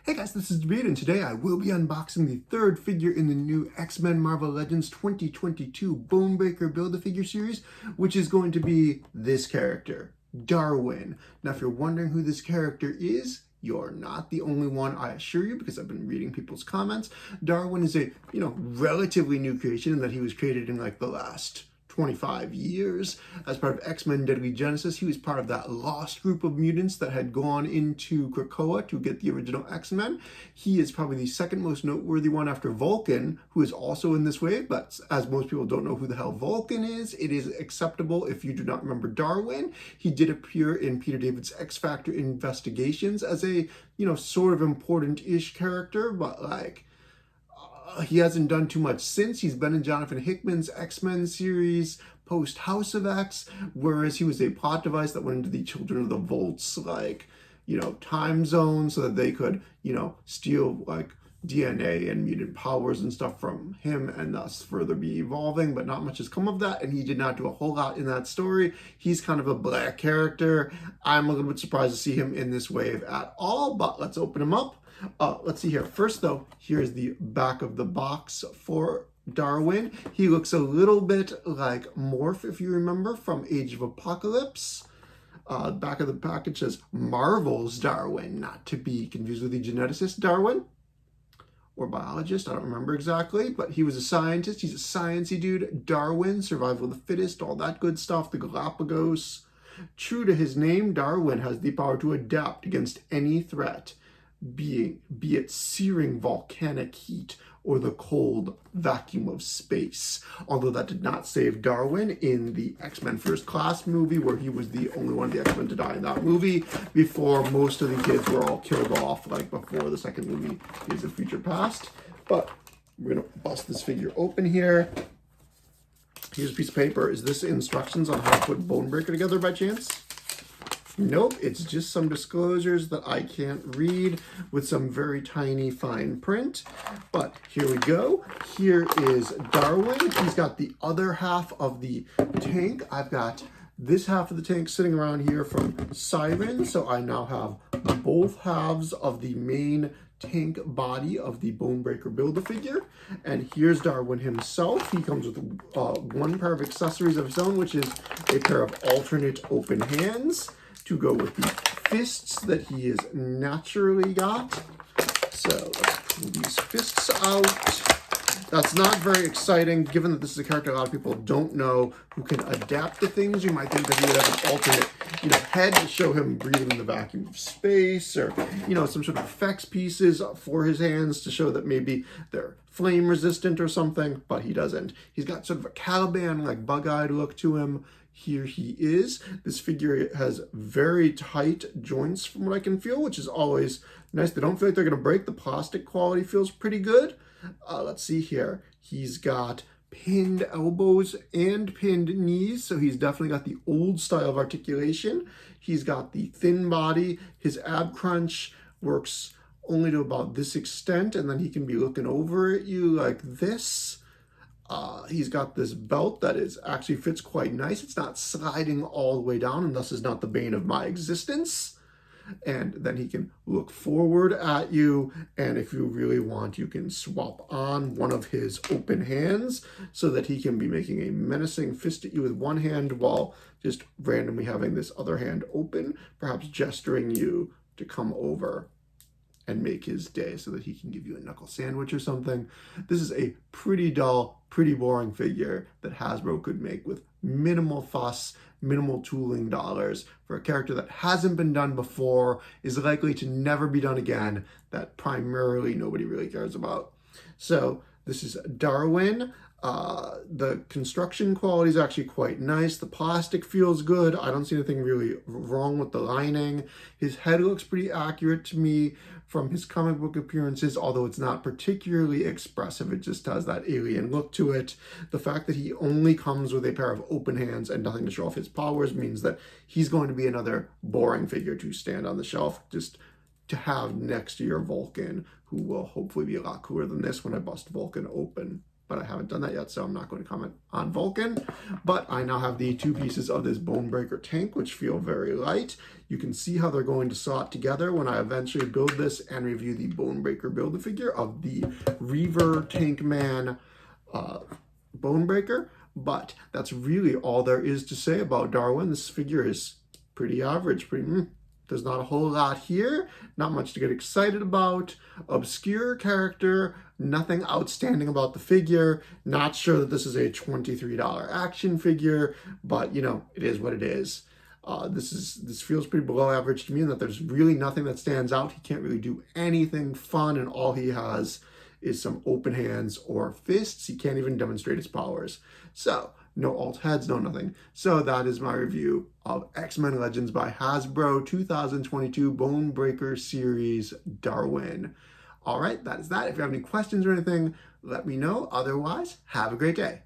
Hey guys, this is David, and today I will be unboxing the third figure in the new X-Men Marvel Legends 2022 Bonebreaker Build-A-Figure series, which is going to be this character, Darwin. Now, if you're wondering who this character is, you're not the only one, I assure you, because I've been reading people's comments. Darwin is a, relatively new creation in that he was created in like the last 25 years as part of X-Men Deadly Genesis. He was part of that lost group of mutants that had gone into Krakoa to get the original X-Men. He is probably the second most noteworthy one after Vulcan, who is also in this wave, but as most people don't know who the hell Vulcan is, it is acceptable if you do not remember Darwin. He did appear in Peter David's X Factor Investigations as a, sort of important-ish character, but like, he hasn't done too much since. He's been in Jonathan Hickman's X-Men series post House of X, whereas he was a plot device that went into the Children of the Volt's, time zone so that they could, steal, DNA and mutant powers and stuff from him and thus further be evolving, but not much has come of that, and he did not do a whole lot in that story. He's kind of a black character. I'm a little bit surprised to see him in this wave at all, but let's open him up. Let's see here. First, though, here's the back of the box for Darwin. He looks a little bit like Morph, if you remember, from Age of Apocalypse. Back of the package says Marvel's Darwin, not to be confused with the geneticist Darwin or biologist. I don't remember exactly, but he was a scientist. He's a sciencey dude. Darwin, survival of the fittest, all that good stuff, the Galapagos. True to his name, Darwin has the power to adapt against any threat, be it searing volcanic heat or the cold vacuum of space. Although that did not save Darwin in the X-Men First Class movie, where he was the only one of the X-Men to die in that movie before most of the kids were all killed off, before the second movie, Days of Future Past. But we're gonna bust this figure open here. Here's a piece of paper. Is this instructions on how to put Bonebreaker together by chance? Nope, it's just some disclosures that I can't read with some very tiny fine print. But here we go. Here is Darwin. He's got the other half of the tank. I've got this half of the tank sitting around here from Siren. So I now have both halves of the main tank body of the Bonebreaker Build-A-Figure. And here's Darwin himself. He comes with one pair of accessories of his own, which is a pair of alternate open hands to go with the fists that he has naturally got. So let's pull these fists out. That's not very exciting, given that this is a character a lot of people don't know who can adapt to things. You might think that he would have an alternate, head to show him breathing in the vacuum of space, or, some sort of effects pieces for his hands to show that maybe they're flame resistant or something, but he doesn't. He's got sort of a Caliban, bug-eyed look to him. Here he is. This figure has very tight joints from what I can feel, which is always nice. They don't feel like they're going to break. The plastic quality feels pretty good. Let's see here. He's got pinned elbows and pinned knees, so he's definitely got the old style of articulation. He's got the thin body. His ab crunch works only to about this extent, and then he can be looking over at you like this. He's got this belt that actually fits quite nice. It's not sliding all the way down, and thus is not the bane of my existence. And then he can look forward at you, and if you really want, you can swap on one of his open hands so that he can be making a menacing fist at you with one hand while just randomly having this other hand open, perhaps gesturing you to come over and make his day so that he can give you a knuckle sandwich or something. This is a pretty dull, pretty boring figure that Hasbro could make with minimal fuss, minimal tooling dollars for a character that hasn't been done before, is likely to never be done again, that primarily nobody really cares about. So this is Darwin. The construction quality is actually quite nice. The plastic feels good. I don't see anything really wrong with the lining. His head looks pretty accurate to me from his comic book appearances, although it's not particularly expressive. It just has that alien look to it. The fact that he only comes with a pair of open hands and nothing to show off his powers means that he's going to be another boring figure to stand on the shelf, just to have next to your Vulcan, who will hopefully be a lot cooler than this when I bust Vulcan open. but I haven't done that yet, so I'm not going to comment on Vulcan. But I now have the 2 pieces of this Bonebreaker tank, which feel very light. You can see how they're going to saw it together when I eventually build this and review the Bonebreaker Build-A-Figure of the Reaver Tank Man Bonebreaker. But that's really all there is to say about Darwin. This figure is pretty average, there's not a whole lot here, not much to get excited about, obscure character, nothing outstanding about the figure, not sure that this is a $23 action figure, but you know, it is what it is. This feels pretty below average to me in that there's really nothing that stands out. He can't really do anything fun, and all he has is some open hands or fists. He can't even demonstrate his powers. So, no alt heads, no nothing. So that is my review of X-Men Legends by Hasbro 2022 Bonebreaker Series Darwin. All right, that is that. If you have any questions or anything, let me know. Otherwise, have a great day.